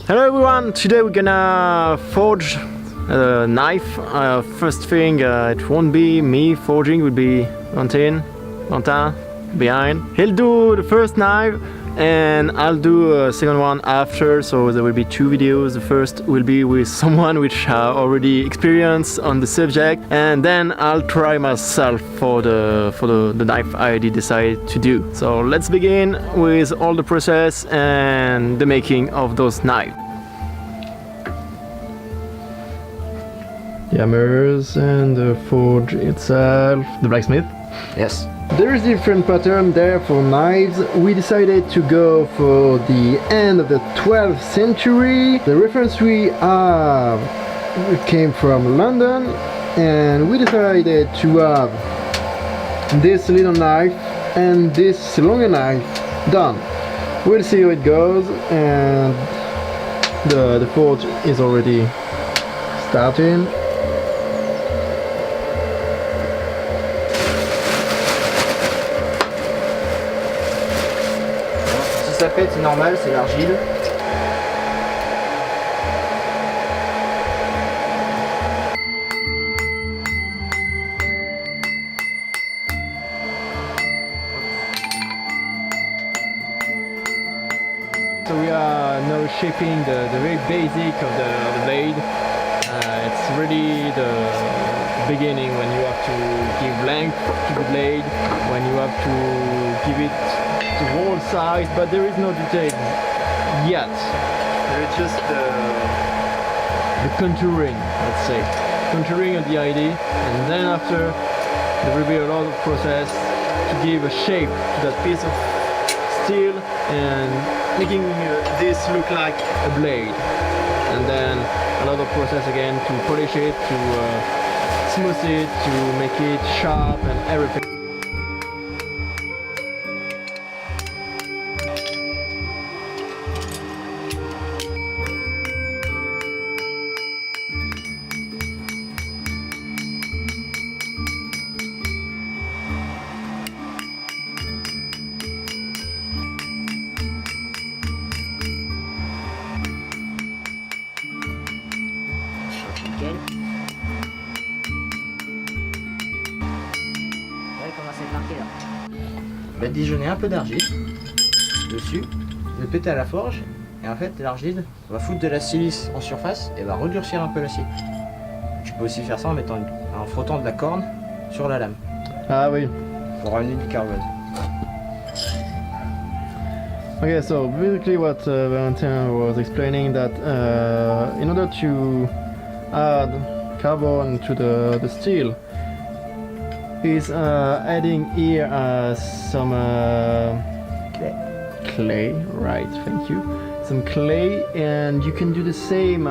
Hello everyone, today we're gonna forge a knife. First thing, it won't be me forging, it will be Quentin behind. He'll do the first knife and I'll do a second one after, so there will be two videos. The first will be with someone which already experienced on the subject, and then I'll try myself for the knife I decided to do. So let's begin with all the process and the making of those knives. The hammers and the forge itself, the blacksmith. Yes. There is different pattern there for knives. We decided to go for the end of the 12th century. The reference we have came from London, and we decided to have this little knife and this longer knife done. We'll see how it goes, and the forge is already starting. Ça pète, c'est normal, c'est l'argile. So we are now shaping the very basic of the blade. It's really the beginning when you have to give length to the blade, when you have to give it the whole size, but there is no detail yet. There is just the contouring, let's say. Contouring of the idea, and then after there will be a lot of process to give a shape to that piece of steel and making this look like a blade. And then a lot of process again to polish it, to smooth it, to make it sharp and everything. Badigeonner un peu d'argile dessus, le péter à la forge, et en fait l'argile va foutre de la silice en surface et va redurcir un peu l'acier. Tu peux aussi faire ça en frottant de la corne sur la lame. Ah oui. Pour ramener du carbone. Okay, so basically what Valentin was explaining, that in order to add carbon to the steel, is adding here some clay, right? Thank you. Some clay, and you can do the same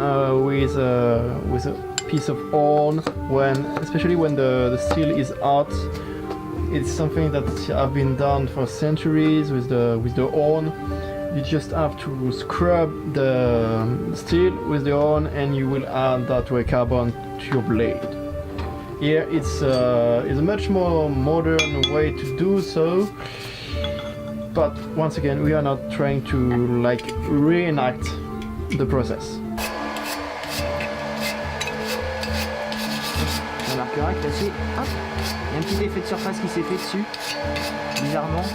with a piece of horn, especially when the steel is hot. It's something that have been done for centuries with the horn. You just have to scrub the steel with the horn, and you will add that way carbon to your blade. Here it's a much more modern way to do so, but once again we are not trying to like reenact the process. On remarquera que l'acier, hop, il y a un petit effet de surface qui s'est fait dessus, bizarrement.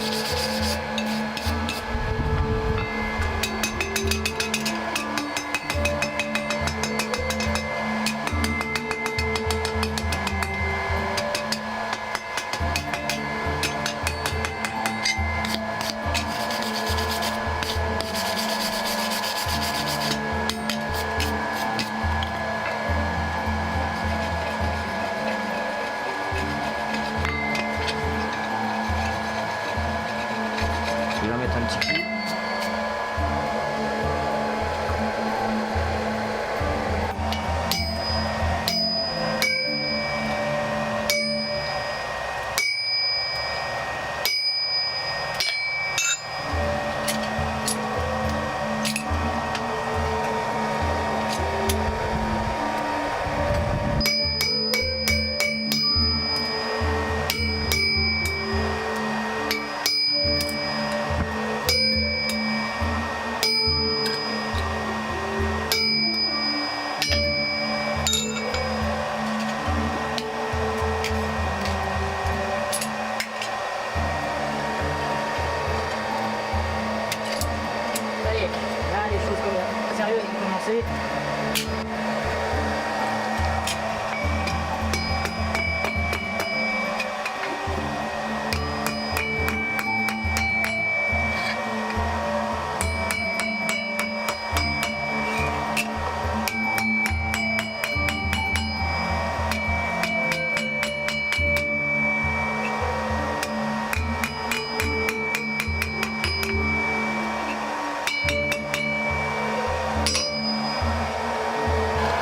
sérieux, commencer.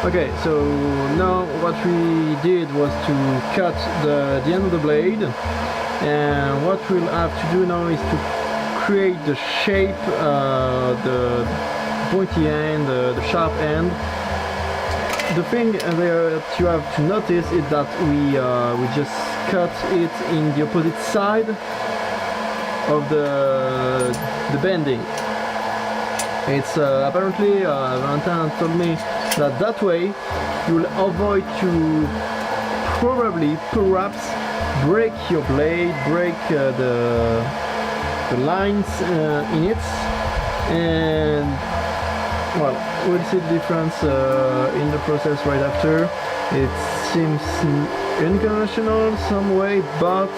Okay, so now what we did was to cut the end of the blade, and what we'll have to do now is to create the shape, the pointy end, the sharp end. The thing that you have to notice is that we just cut it in the opposite side of the bending. It's apparently Valentin told me that way you'll avoid to perhaps break your blade, break the lines in it, and well, we'll see the difference in the process right after. It seems unconventional some way, but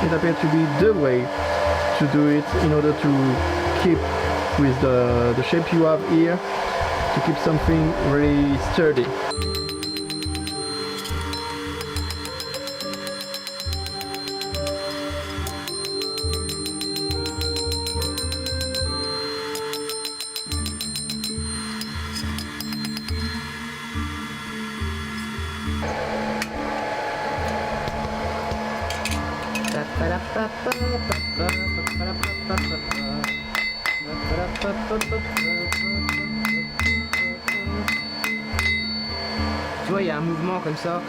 it appears to be the way to do it in order to keep with the shape you have here, to keep something really sturdy. Tu vois, il y a un mouvement comme ça,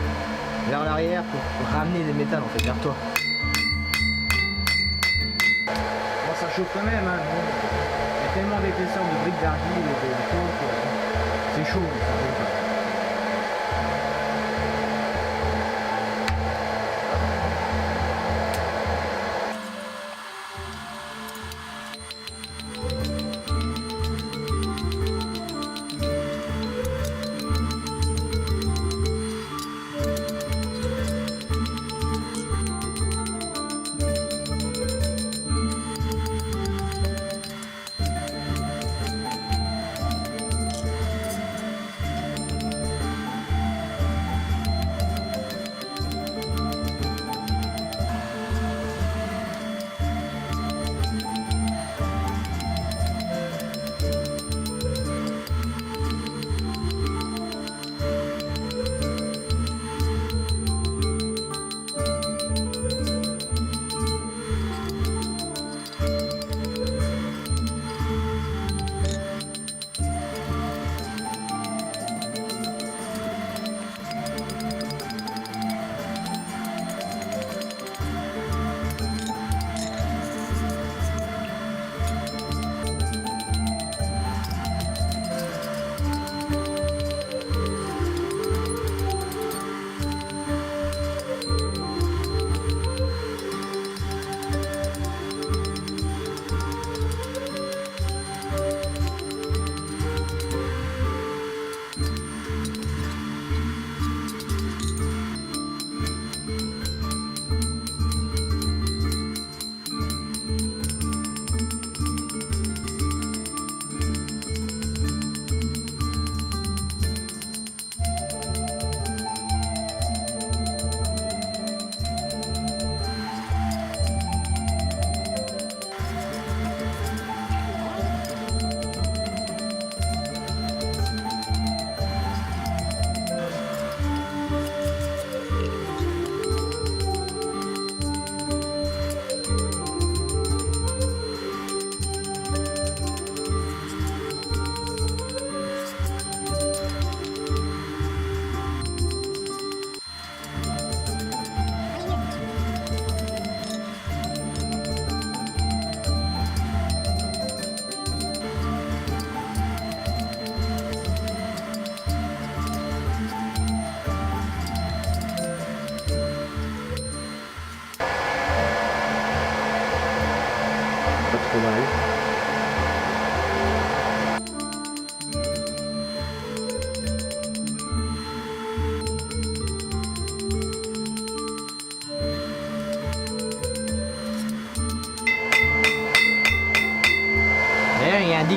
vers l'arrière, pour ramener les métals en fait vers toi. Bon, ça chauffe quand même, hein. Bon, il y a tellement d'épaisseur de briques d'argile et de taupe, c'est chaud, mais ça brûle pas.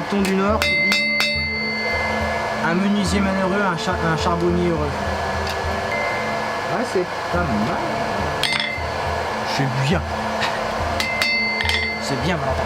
dicton du Nord qui dit un menuisier malheureux, un charbonnier heureux. Ouais, c'est pas mal. C'est bien. C'est bien, Valentin.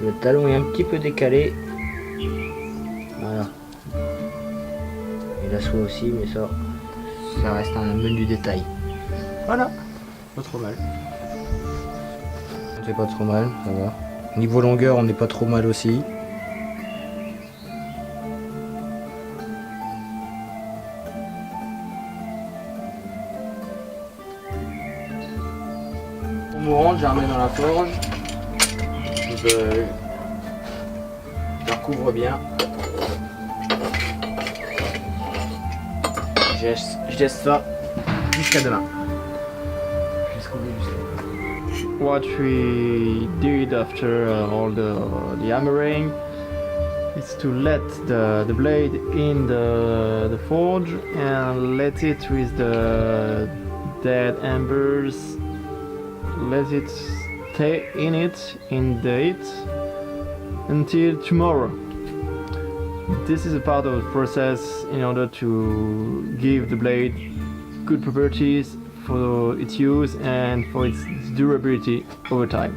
Le talon est un petit peu décalé. Voilà. Et la soie aussi, mais ça reste un menu détail. Voilà. Pas trop mal. C'est pas trop mal, ça va. Niveau longueur, on n'est pas trop mal aussi. Pour mourante, je la remets dans la forge. Je la recouvre bien. Je laisse ça jusqu'à demain. What we did after all the hammering is to let the blade in the forge and let it with the dead embers, let it stay in the heat until tomorrow. This is a part of the process in order to give the blade good properties for its use and for its durability over time.